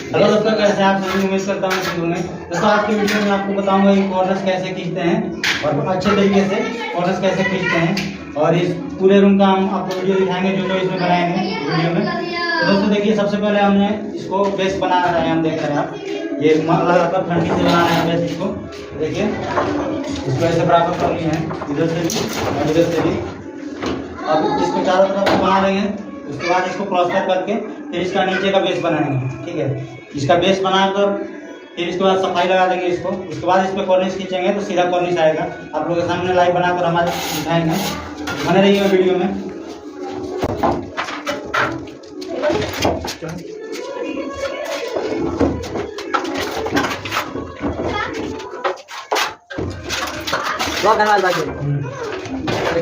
Hello दोस्तों, कैसे आप सभी? उम्मीद करता हूँ ठीक होंगे। दोस्तों आज की वीडियो में आपको बताऊंगा कि कॉर्नर्स कैसे खींचते हैं और अच्छे तरीके से कॉर्नर्स कैसे खींचते हैं, और इस पूरे रूम का हम आपको वीडियो दिखाएंगे जो जो इसमें बनाएंगे वीडियो में। तो दोस्तों देखिए, सबसे पहले हमने इसको बेस बना रहे हैं। हम देख रहे हैं आप ये लगातार ठंडी से बना रहे हैं बेस। इसको देखिए, इसको ऐसे बराबर कर लिए हैं, इधर से भी और इधर से भी। अब इसको चारों तरफ से बना लेंगे। उसके बाद इसको प्लास्टर करके फिर इसका नीचे का बेस बनाएंगे। ठीक है, इसका बेस बनाकर फिर इसके बाद सफाई लगा देंगे इसको। उसके बाद इस पर कॉर्निश खींचेंगे तो सीधा कॉर्निश आएगा। आप लोगों के सामने लाइव बनाकर हमारे दिखाएंगे। बने रहिए वीडियो में।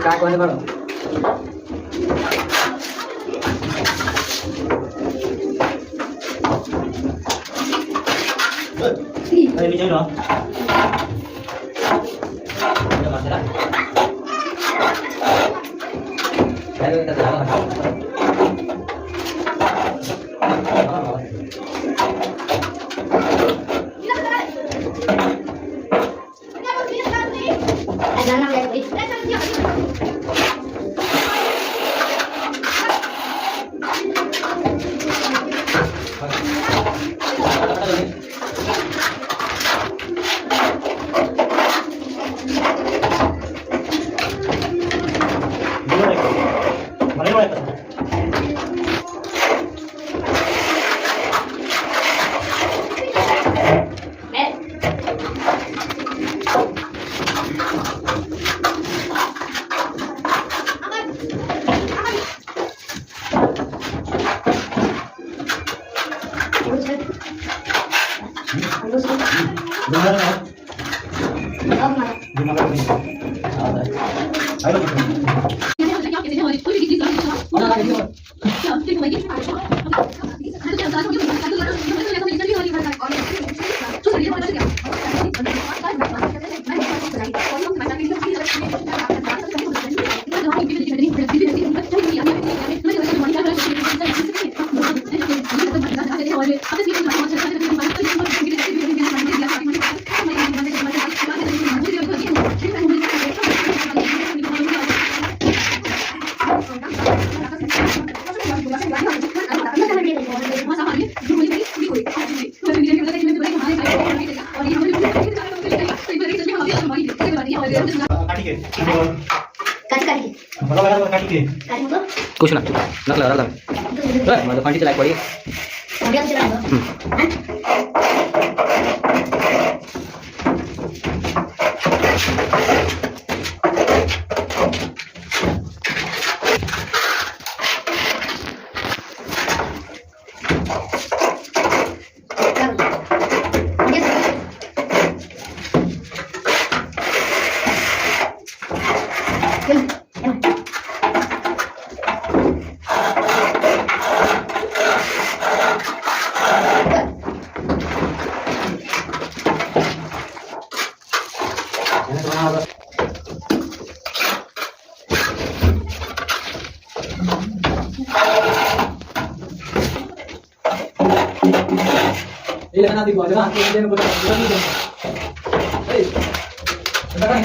काय कोने बड़ो Đây đi chơi đó. Udah masalah. Ayo kita jalan. कुछ ना नक लगा रहा था मतलब पानी चला पड़ी Iya nanti gua aja nanti dia ngebut lagi deh. Hei, दोस्तों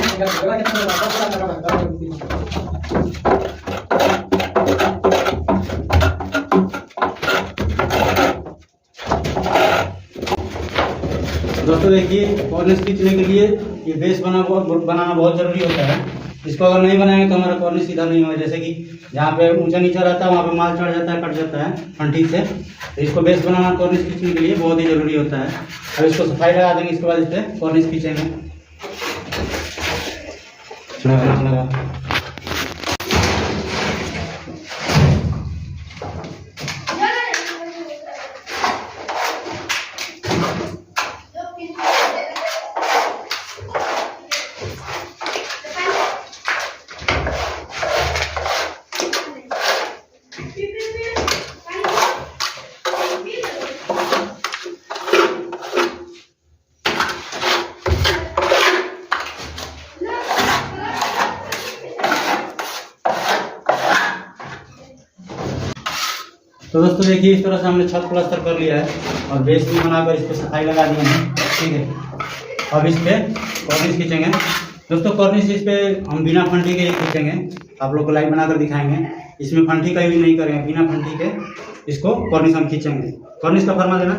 देखिए, कॉर्निश खींचने के लिए ये बेस बनाना बहुत जरूरी होता है। इसको अगर नहीं बनाएंगे तो हमारा कॉर्निश सीधा नहीं होगा। जैसे कि जहाँ पे ऊंचा नीचा रहता है वहाँ पे माल चढ़ जाता है, कट जाता है फंटी से। तो इसको बेस बनाना कॉर्निश खींचने के लिए बहुत ही जरूरी होता है। अब इसको सफाई लगा देंगे, इसके बाद इस पर कॉर्निश खींचेंगे। लगा तो दोस्तों देखिए, इस तरह से हमने छत प्लास्टर कर लिया है और बेस भी बनाकर इस पर सफाई लगा दिए हैं। ठीक है, अब इस पर कॉर्निश खींचेंगे। दोस्तों कॉर्निश इस पर हम बिना फंटी के ही खींचेंगे, आप लोग को लाइव बनाकर दिखाएंगे। इसमें फंटी का यूज नहीं करेंगे, बिना फंटी के इसको कॉर्निश हम खींचेंगे। कॉर्निश का फरमा देना।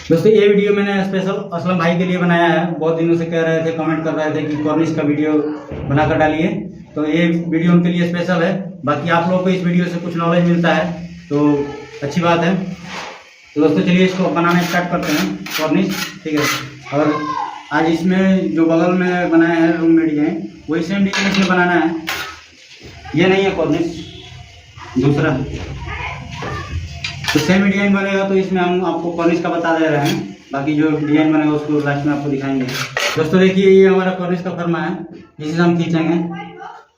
दोस्तों ये वीडियो मैंने स्पेशल असलम भाई के लिए बनाया है। बहुत दिनों से कह रहे थे, कमेंट कर रहे थे कि कॉर्निश का वीडियो बनाकर डालिए, तो ये वीडियो उनके लिए स्पेशल है। बाकी आप लोगों को इस वीडियो से कुछ नॉलेज मिलता है तो अच्छी बात है। तो दोस्तों चलिए इसको बनाना स्टार्ट करते हैं कॉर्निश। ठीक है, और आज इसमें जो बगल में बनाया है रूम में डिजाइन, वही सेम डिजाइन इसमें बनाना है। ये नहीं है कॉर्निश, दूसरा। तो सेम डिजाइन बनेगा तो इसमें हम आपको कॉर्निश का बता दे रहे हैं। बाकी जो डिजाइन बनेगा उसको लास्ट में आपको दिखाएंगे। दोस्तों देखिए, ये हमारा कॉर्निश का फर्मा है, जिसे हम खींचेंगे।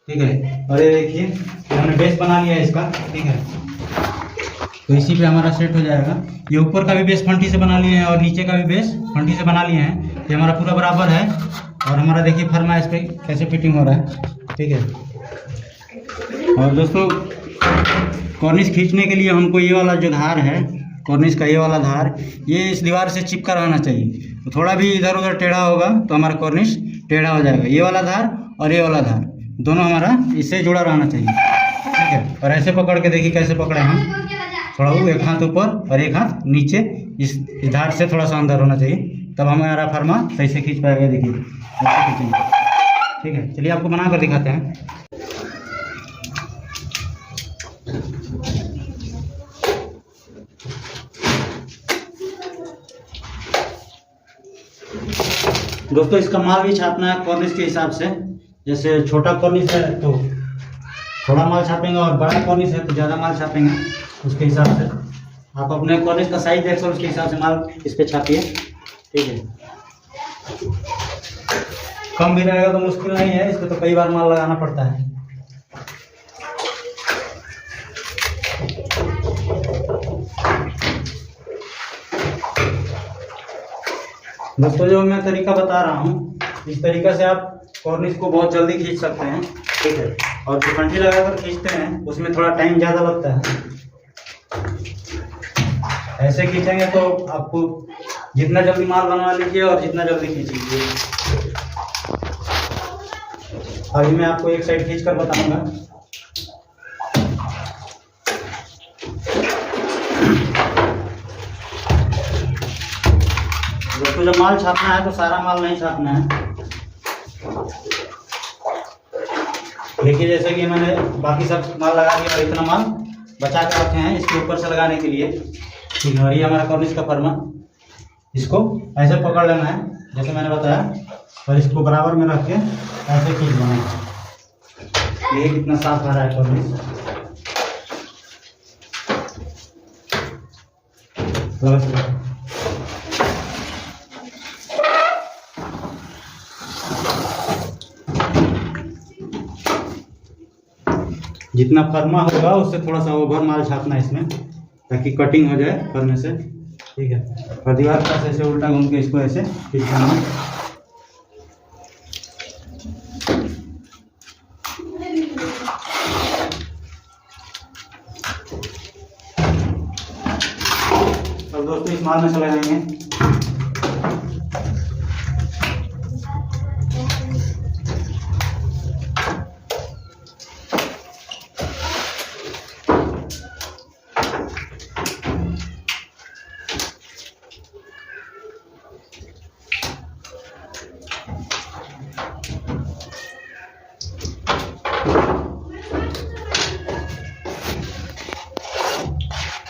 ठीक है, और ये देखिए हमने बेस बना लिया है इसका। ठीक है, तो इसी पे हमारा सेट हो जाएगा। ये ऊपर का भी बेस फंटी से बना लिए हैं और नीचे का भी बेस फंटी से bना लिए हैं। ये हमारा पूरा बराबर है और हमारा देखिए फर्मा इस पर कैसे फिटिंग हो रहा है। ठीक है, और दोस्तों कॉर्निश खींचने के लिए हमको ये वाला जो धार है, कॉर्निश का ये वाला धार, ये इस दीवार से चिपका रहना चाहिए। तो थोड़ा भी इधर उधर टेढ़ा होगा तो हमारा कॉर्निश टेढ़ा हो जाएगा। ये वाला धार और ये वाला धार दोनों हमारा इससे जुड़ा रहना चाहिए। ठीक है, और ऐसे पकड़ के देखिए कैसे पकड़े हम, थोड़ा वो एक हाथ ऊपर और एक हाथ नीचे, इस धार से थोड़ा सा अंदर होना चाहिए, तब हमारा फर्मा सही से खींच पाएगा। देखिए ऐसे खींचेंगे। ठीक है, चलिए आपको बना कर दिखाते हैं। दोस्तों इसका माल भी छापना है कॉर्निश के हिसाब से। जैसे छोटा कॉर्निश है तो थोड़ा माल छापेंगे और बड़ा कॉर्निश है तो ज़्यादा माल छापेंगे। उसके हिसाब से आप अपने कॉर्निश का साइज देख सकते, उसके हिसाब से माल इस पे छापिए। ठीक है, कम भी रहेगा तो मुश्किल नहीं है, इस पे तो कई बार माल लगाना पड़ता है। दोस्तों जो मैं तरीका बता रहा हूँ, इस तरीका से आप कॉर्निश को बहुत जल्दी खींच सकते हैं। ठीक है, और जो फंटी लगाकर खींचते हैं उसमें थोड़ा टाइम ज़्यादा लगता है। ऐसे खींचेंगे तो आपको जितना जल्दी माल बनवा लीजिए और जितना जल्दी खींच लीजिए। अभी मैं आपको एक साइड खींच कर बताऊंगा। दोस्तों जब माल छापना है तो सारा माल नहीं छापना है। देखिए जैसे कि मैंने बाकी सब माल लगा दिया और इतना माल बचा के रखे हैं इसके ऊपर से लगाने के लिए। ठीक है, और ये हमारा कॉर्निश का फर्मा, इसको ऐसे पकड़ लेना है जैसे मैंने बताया और इसको बराबर में रख के ऐसे खींच लेना है। ये कितना साफ आ रहा है कॉर्निश। जितना फर्मा होगा उससे थोड़ा सा ओवर माल छापना है इसमें, ताकि कटिंग हो जाए फर्मे से। ठीक है, और दीवार पास ऐसे उल्टा घूम के इसको ऐसे खींचना है। अब दोस्तों इस माल में से लगाएंगे।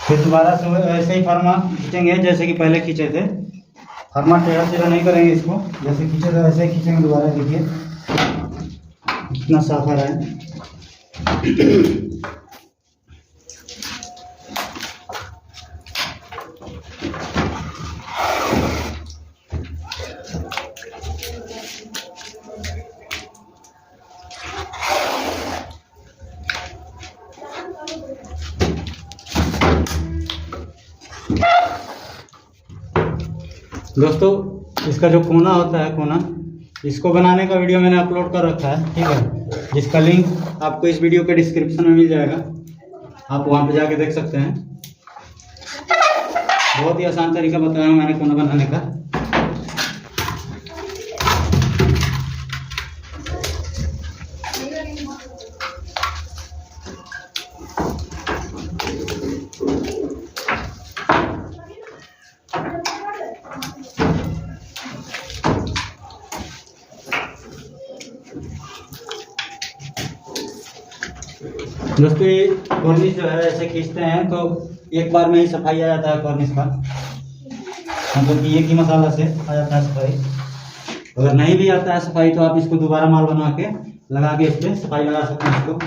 फिर दोबारा से ऐसे ही फरमा खींचेंगे जैसे कि पहले खींचे थे। फरमा टेढ़ा टेढ़ा नहीं करेंगे इसको, जैसे खींचे थे वैसे ही खींचेंगे। दोबारा देखिए कितना साफ आ रहा है। दोस्तों इसका जो कोना होता है, कोना, इसको बनाने का वीडियो मैंने अपलोड कर रखा है, ठीक है, जिसका लिंक आपको इस वीडियो के डिस्क्रिप्शन में मिल जाएगा। आप वहां पे जाके देख सकते हैं। बहुत ही आसान तरीका बताया मैंने कोना बनाने का। दोस्तों ये कॉर्निश जो है ऐसे खींचते हैं तो एक बार में ही सफाई आ जाता है कॉर्निश का, मतलब कि एक ही मसाला से आ जाता है सफाई। अगर नहीं भी आता है सफाई तो आप इसको दोबारा माल बना के लगा के इस पर सफाई लगा सकते हैं इसको।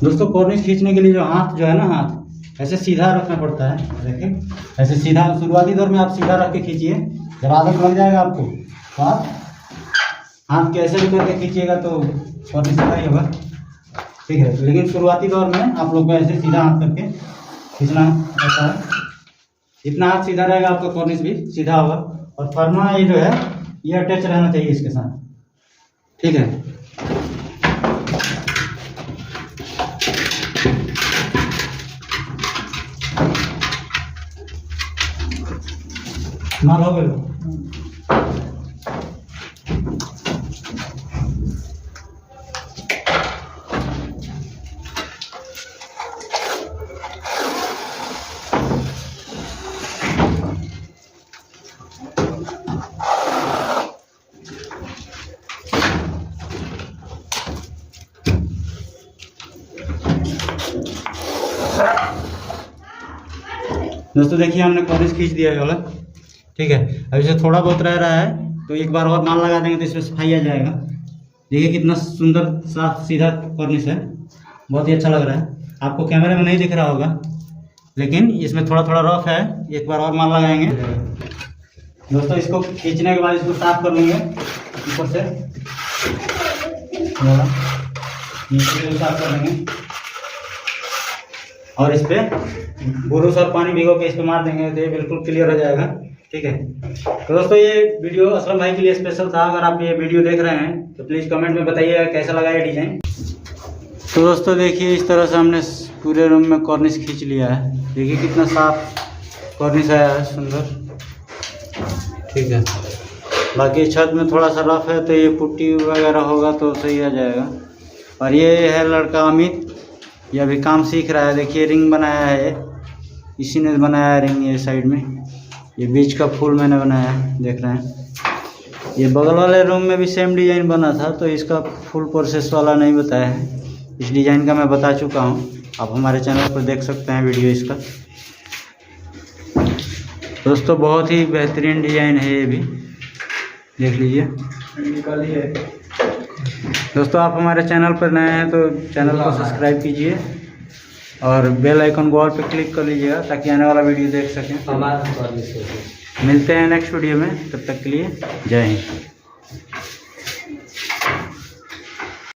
दोस्तों कॉर्निश खींचने के लिए जो हाथ जो है ना, हाथ ऐसे सीधा रखना पड़ता है। देखिए ऐसे सीधा, शुरुआती दौर में आप सीधा रख के खींचिए। जब आदत लग जाएगा आपको तो आप हाथ कैसे भी करके खींचिएगा तो कॉर्निश सीधा ही होगा, ठीक है। लेकिन शुरुआती दौर में आप लोग को ऐसे सीधा हाथ करके खींचना रहता है। जितना हाथ सीधा रहेगा आपका कॉर्निश भी सीधा होगा। और फरमा ये जो है ये अटैच रहना चाहिए इसके साथ, ठीक है। माल हो गया। दोस्तों देखिए हमने कॉर्निश खींच दिया है वाला, ठीक है। अब इसे थोड़ा बहुत रह रहा है तो एक बार और माल लगा देंगे तो इसमें सफाई आ जाएगा। देखिए कितना सुंदर साफ सीधा कॉर्निश है, बहुत ही अच्छा लग रहा है। आपको कैमरे में नहीं दिख रहा होगा लेकिन इसमें थोड़ा थोड़ा रफ है। एक बार और माल लगाएंगे। दोस्तों इसको खींचने के बाद इसको साफ कर लेंगे ऊपर से, नीचे से साफ कर लेंगे और इस पर बुरुश और पानी भिगो के इस पर मार देंगे तो ये बिल्कुल क्लियर हो जाएगा, ठीक है। तो दोस्तों ये वीडियो असलम भाई के लिए स्पेशल था। अगर आप ये वीडियो देख रहे हैं तो प्लीज़ कमेंट में बताइए कैसा लगा ये डिज़ाइन। तो दोस्तों देखिए इस तरह से हमने पूरे रूम में कॉर्निश खींच लिया है। देखिए कितना साफ कॉर्निश आया है, सुंदर, ठीक है। बाकी छत में थोड़ा सा रफ है तो ये पुट्टी वगैरह होगा तो सही आ जाएगा। और ये है लड़का अमित, ये अभी काम सीख रहा है। देखिए रिंग बनाया है, इसी ने बनाया है रिंग। ये साइड में ये बीच का फूल मैंने बनाया है, देख रहे हैं। ये बगल वाले रूम में भी सेम डिज़ाइन बना था तो इसका फुल प्रोसेस वाला नहीं बताया है। इस डिज़ाइन का मैं बता चुका हूँ, आप हमारे चैनल पर देख सकते हैं वीडियो इसका। दोस्तों बहुत ही बेहतरीन डिज़ाइन है, ये भी देख लीजिए। दोस्तों आप हमारे चैनल पर नए हैं तो चैनल को सब्सक्राइब कीजिए और बेल आइकन को ऑल पे क्लिक कर लीजिएगा ताकि आने वाला वीडियो देख सकें। मिलते हैं नेक्स्ट वीडियो में, तब तक के लिए जय हिंद।